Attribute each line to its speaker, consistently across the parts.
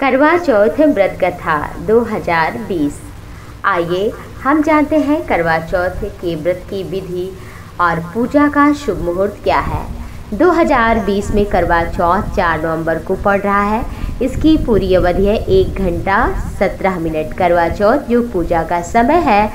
Speaker 1: करवा चौथ व्रत कथा 2020। आइए हम जानते हैं करवा चौथ के व्रत की विधि और पूजा का शुभ मुहूर्त क्या है। 2020 में करवा चौथ 4 नवंबर को पड़ रहा है। इसकी पूरी अवधि है 1 घंटा 17 मिनट। करवा चौथ जो पूजा का समय है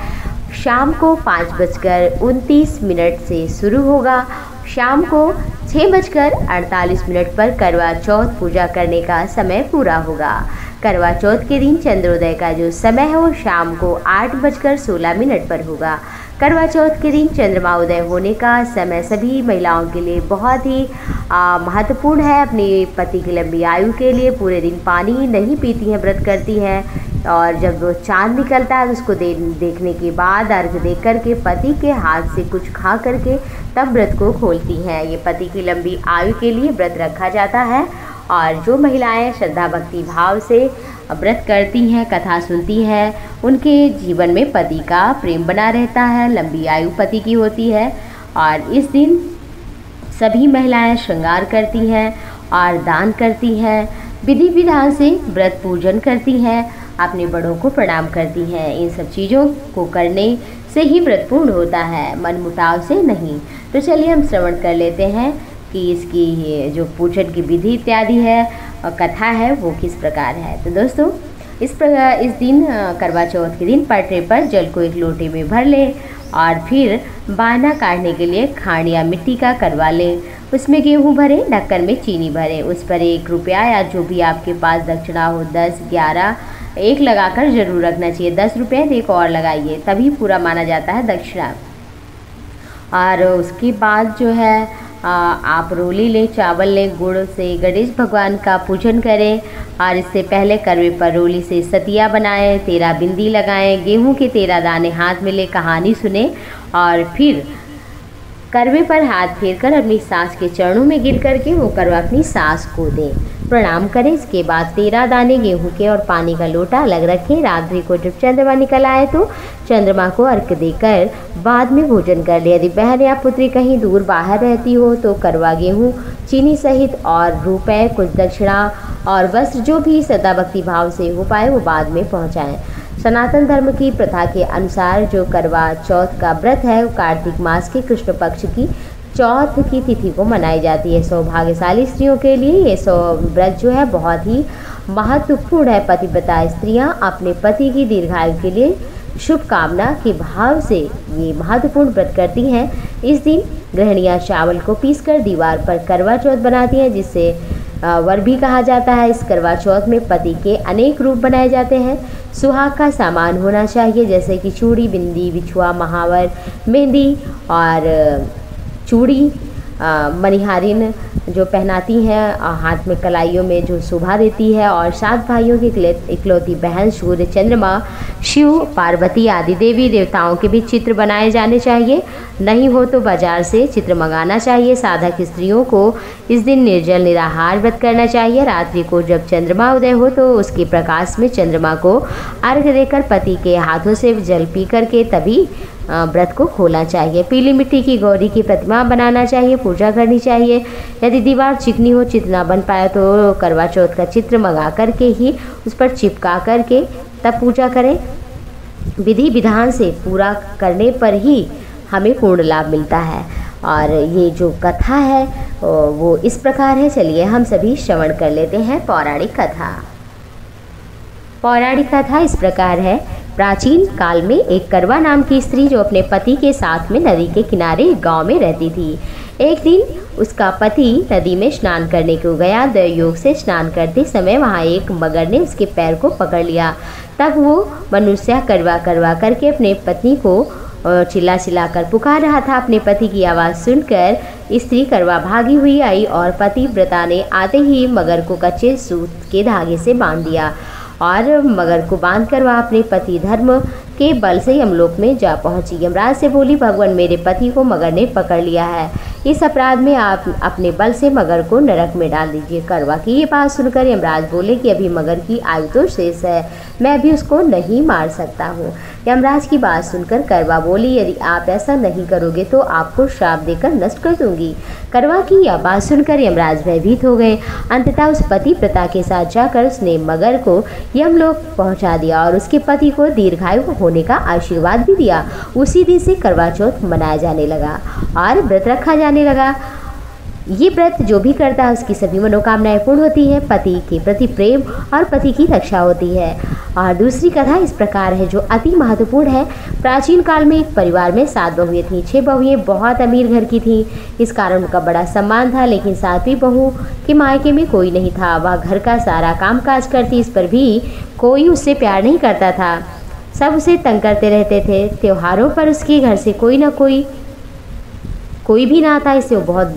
Speaker 1: शाम को 5:29 से शुरू होगा। शाम को 6:48 पर करवा चौथ पूजा करने का समय पूरा होगा। करवा चौथ के दिन चंद्रोदय का जो समय है वो शाम को 8:16 पर होगा। करवा चौथ के दिन चंद्रमा उदय होने का समय सभी महिलाओं के लिए बहुत ही महत्वपूर्ण है। अपने पति की लंबी आयु के लिए पूरे दिन पानी नहीं पीती हैं, व्रत करती हैं और जब वो चांद निकलता है तो उसको देखने के बाद अर्घ दे करके पति के हाथ से कुछ खा करके तब व्रत को खोलती हैं। ये पति की लंबी आयु के लिए व्रत रखा जाता है। और जो महिलाएं श्रद्धा भक्ति भाव से व्रत करती हैं, कथा सुनती हैं, उनके जीवन में पति का प्रेम बना रहता है, लंबी आयु पति की होती है। और इस दिन सभी महिलाएं श्रृंगार करती हैं और दान करती हैं, विधि विधान से व्रत पूजन करती हैं, अपने बड़ों को प्रणाम करती हैं। इन सब चीज़ों को करने से ही व्रत पूर्ण होता है, मनमुटाव से नहीं। तो चलिए हम श्रवण कर लेते हैं कि इसकी जो पूजन की विधि इत्यादि है और कथा है वो किस प्रकार है। तो दोस्तों इस दिन करवा चौथ के दिन पटरे पर जल को एक लोटे में भर लें और फिर बाना काटने के लिए खांड या मिट्टी का करवा लें। उसमें गेहूँ भरें, ढक्कन में चीनी भरें, उस पर 1 रुपया या जो भी आपके पास दक्षिणा हो 10, 11, 1 लगाकर जरूर रखना चाहिए। 10 रुपये तो 1 और लगाइए, तभी पूरा माना जाता है दक्षिणा। और उसके बाद जो है आप रोली लें, चावल लें, गुड़ से गणेश भगवान का पूजन करें। और इससे पहले करवे पर रोली से सतिया बनाएं, 13 बिंदी लगाएं, गेहूं के 13 दाने हाथ में ले कहानी सुने और फिर करवे पर हाथ फेरकर अपनी सास के चरणों में गिर करके वो करवा अपनी सास को दें, प्रणाम करें। इसके बाद 13 दाने गेहूं के और पानी का लोटा अलग रखें। रात्रि को जब चंद्रमा निकल आए तो चंद्रमा को अर्घ्य देकर बाद में भोजन कर ले। यदि बहन या पुत्री कहीं दूर बाहर रहती हो तो करवा, गेहूं, चीनी सहित और रुपए, कुछ दक्षिणा और वस्त्र जो भी श्रद्धा भक्ति भाव से हो पाए वो बाद में पहुँचाएँ। सनातन धर्म की प्रथा के अनुसार जो करवा चौथ का व्रत है वो कार्तिक मास के कृष्ण पक्ष की चौथ की तिथि को मनाई जाती है। सौभाग्यशाली स्त्रियों के लिए ये व्रत जो है बहुत ही महत्वपूर्ण है। पतिव्रता स्त्रियां अपने पति की दीर्घायु के लिए शुभकामना के भाव से ये महत्वपूर्ण व्रत करती हैं। इस दिन गृहिणियां चावल को पीसकर दीवार पर करवा चौथ बनाती हैं, जिससे वर भी कहा जाता है। इस करवा चौथ में पति के अनेक रूप बनाए जाते हैं। सुहाग का सामान होना चाहिए, जैसे कि चूड़ी, बिंदी, बिछुआ, महावर, मेहंदी और चूड़ी, मणिहारिन जो पहनाती हैं, हाथ में कलाइयों में जो शोभा देती है। और 7 भाइयों की इकलौती बहन, सूर्य, चंद्रमा, शिव, पार्वती आदि देवी देवताओं के भी चित्र बनाए जाने चाहिए। नहीं हो तो बाजार से चित्र मंगाना चाहिए। साधक स्त्रियों को इस दिन निर्जल निराहार व्रत करना चाहिए। रात्रि को जब चंद्रमा उदय हो तो उसके प्रकाश में चंद्रमा को अर्घ्य देकर पति के हाथों से जल पी करके तभी व्रत को खोलना चाहिए। पीली मिट्टी की गौरी की प्रतिमा बनाना चाहिए, पूजा करनी चाहिए। यदि दीवार चिकनी हो, चित्र ना बन पाए तो करवा चौथ का चित्र मंगा करके ही उस पर चिपका करके तब पूजा करें। विधि विधान से पूरा करने पर ही हमें पूर्ण लाभ मिलता है। और ये जो कथा है वो इस प्रकार है। चलिए हम सभी श्रवण कर लेते हैं पौराणिक कथा। पौराणिक कथा इस प्रकार है। प्राचीन काल में एक करवा नाम की स्त्री जो अपने पति के साथ में नदी के किनारे एक गांव में रहती थी। एक दिन उसका पति नदी में स्नान करने को गया। योग से स्नान करते समय वहां एक मगर ने उसके पैर को पकड़ लिया। तब वो मनुष्य करवा करवा करके अपने पत्नी को चिल्ला चिल्ला कर पुकार रहा था। अपने पति की आवाज़ सुनकर स्त्री करवा भागी हुई आई और पतिव्रता ने आते ही मगर को कच्चे सूत के धागे से बांध दिया और मगर को बांधकर वह अपने पति धर्म के बल से यमलोक में जा पहुंची। यमराज से बोली, भगवान मेरे पति को मगर ने पकड़ लिया है, इस अपराध में आप अपने बल से मगर को नरक में डाल दीजिए। करवा की ये बात सुनकर यमराज बोले कि अभी मगर की आयु तो शेष है, मैं अभी उसको नहीं मार सकता हूँ। यमराज की बात सुनकर करवा बोली, यदि आप ऐसा नहीं करोगे तो आपको श्राप देकर नष्ट कर दूंगी। करवा की यह बात सुनकर यमराज भयभीत हो गए। अंततः उस पतिव्रता के साथ जाकर उसने मगर को यमलोक पहुंचा दिया और उसके पति को दीर्घायु होने का आशीर्वाद भी दिया। उसी दिन से करवा चौथ मनाया जाने लगा और व्रत रखा जाने लगा। ये व्रत जो भी करता है उसकी सभी मनोकामनाएं पूर्ण होती है, पति के प्रति प्रेम और पति की रक्षा होती है। और दूसरी कथा इस प्रकार है जो अति महत्वपूर्ण है। प्राचीन काल में एक परिवार में 7 बहुएं थीं। 6 बहुएं बहुत अमीर घर की थीं, इस कारण उनका बड़ा सम्मान था। लेकिन 7वीं बहू के मायके में कोई नहीं था। वह घर का सारा काम काज करती, इस पर भी कोई उससे प्यार नहीं करता था। सब उसे तंग करते रहते थे। त्योहारों पर उसके घर से कोई भी ना आता, इससे वो बहुत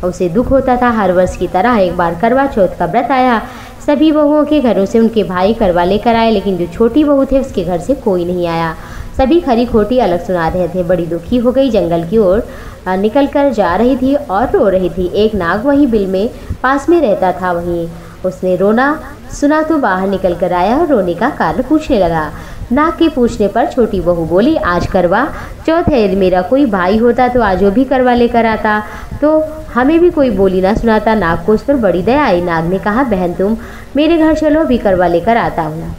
Speaker 1: उसे दुख होता था। हर वर्ष की तरह एक बार करवा चौथ का व्रत आया। सभी बहुओं के घरों से उनके भाई करवा लेकर आए, लेकिन जो छोटी बहू थे उसके घर से कोई नहीं आया। सभी खरी खोटी अलग सुना रहे थे। बड़ी दुखी हो गई, जंगल की ओर निकल कर जा रही थी और रो रही थी। एक नाग वहीं बिल में पास में रहता था, वहीं उसने रोना सुना तो बाहर निकल कर आया और रोने का कारण पूछने लगा। नाग के पूछने पर छोटी बहू बोली, आज करवा चौथ है, यदि मेरा कोई भाई होता तो आज वो भी करवा लेकर आता, तो हमें भी कोई बोली ना सुनाता। नाग को उस पर बड़ी दया आई। नाग ने कहा, बहन तुम मेरे घर चलो, भी करवा लेकर आता हूँ।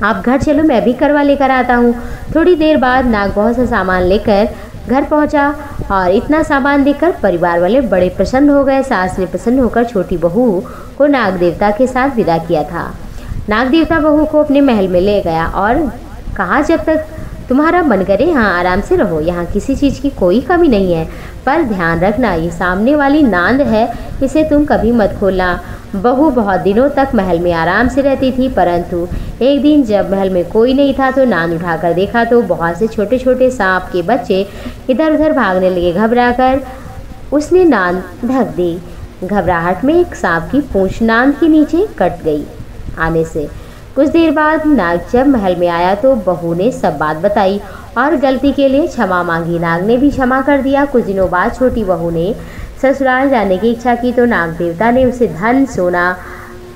Speaker 1: आप घर चलो, मैं भी करवा लेकर आता हूँ। थोड़ी देर बाद नाग बहुत सा सामान लेकर घर पहुँचा और इतना सामान देखकर परिवार वाले बड़े प्रसन्न हो गए। सास ने प्रसन्न होकर छोटी बहू को नाग देवता के साथ विदा किया था। नाग देवता बहू को अपने महल में ले गया और कहा, जब तक तुम्हारा मन करे यहाँ आराम से रहो, यहाँ किसी चीज़ की कोई कमी नहीं है, पर ध्यान रखना ये सामने वाली नांद है, इसे तुम कभी मत खोलना। बहू बहुत दिनों तक महल में आराम से रहती थी, परंतु एक दिन जब महल में कोई नहीं था तो नांद उठाकर देखा तो बहुत से छोटे छोटे सांप के बच्चे इधर उधर भागने लगे। घबराकर उसने नांद ढक दी। घबराहट में एक सांप की पूंछ नांद के नीचे कट गई। आने से कुछ देर बाद नाग जब महल में आया तो बहू ने सब बात बताई और गलती के लिए क्षमा मांगी। नाग ने भी क्षमा कर दिया। कुछ दिनों बाद छोटी बहू ने ससुराल जाने की इच्छा की तो नाग देवता ने उसे धन, सोना,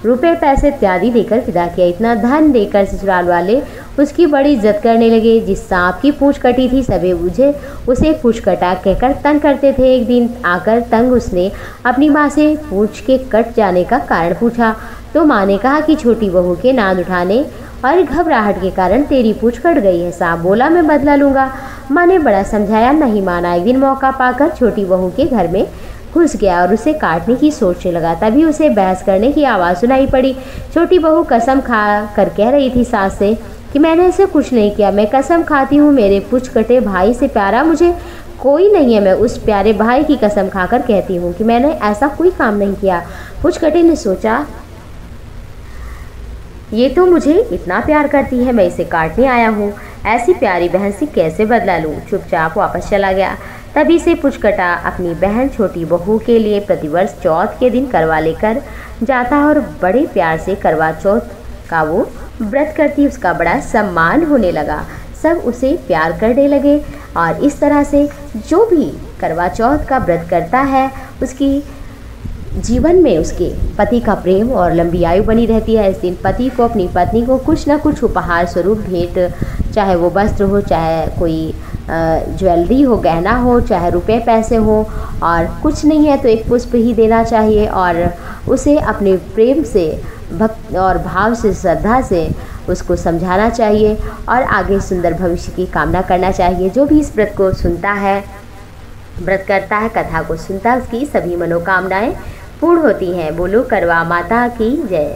Speaker 1: रुपए, पैसे इत्यादि देकर विदा किया। इतना धन देकर ससुराल वाले उसकी बड़ी इज्जत करने लगे। जिस सांप की पूंछ कटी थी सभी उसे पूंछ कटा कहकर तंग करते थे। एक दिन आकर तंग उसने अपनी माँ से पूंछ के कट जाने का कारण पूछा तो माँ ने कहा कि छोटी बहू के नांद उठाने और घबराहट के कारण तेरी पूंछ कट गई है। सांप बोला, मैं बदला लूँगा। माँ ने बड़ा समझाया, नहीं माना। एक दिन मौका पाकर छोटी बहू के घर में घुस गया और उसे काटने की सोचने लगा। तभी उसे बहस करने की आवाज़ सुनाई पड़ी। छोटी बहू कसम खा कर कह रही थी सास से कि मैंने ऐसे कुछ नहीं किया, मैं कसम खाती हूँ मेरे पूंछ कटे भाई से प्यारा मुझे कोई नहीं है। मैं उस प्यारे भाई की कसम खाकर कहती हूँ कि मैंने ऐसा कोई काम नहीं किया। पूंछ कटे ने सोचा, ये तो मुझे इतना प्यार करती है, मैं इसे काटने आया हूँ, ऐसी प्यारी बहन से कैसे बदला लूँ। चुपचाप वापस चला गया। तभी से पुचकटा अपनी बहन छोटी बहू के लिए प्रतिवर्ष चौथ के दिन करवा लेकर जाता और बड़े प्यार से करवा चौथ का वो व्रत करती। उसका बड़ा सम्मान होने लगा, सब उसे प्यार करने लगे और इस तरह से जो भी करवा चौथ का व्रत करता है उसकी जीवन में उसके पति का प्रेम और लंबी आयु बनी रहती है। इस दिन पति को अपनी पत्नी को कुछ न कुछ उपहार स्वरूप भेंट, चाहे वो वस्त्र हो, चाहे कोई ज्वेलरी हो, गहना हो, चाहे रुपए पैसे हो, और कुछ नहीं है तो एक पुष्प ही देना चाहिए और उसे अपने प्रेम से, भक्त और भाव से, श्रद्धा से उसको समझाना चाहिए और आगे सुंदर भविष्य की कामना करना चाहिए। जो भी इस व्रत को सुनता है, व्रत करता है, कथा को सुनता है, उसकी सभी मनोकामनाएं पूर्ण होती हैं। बोलो करवा माता की जय।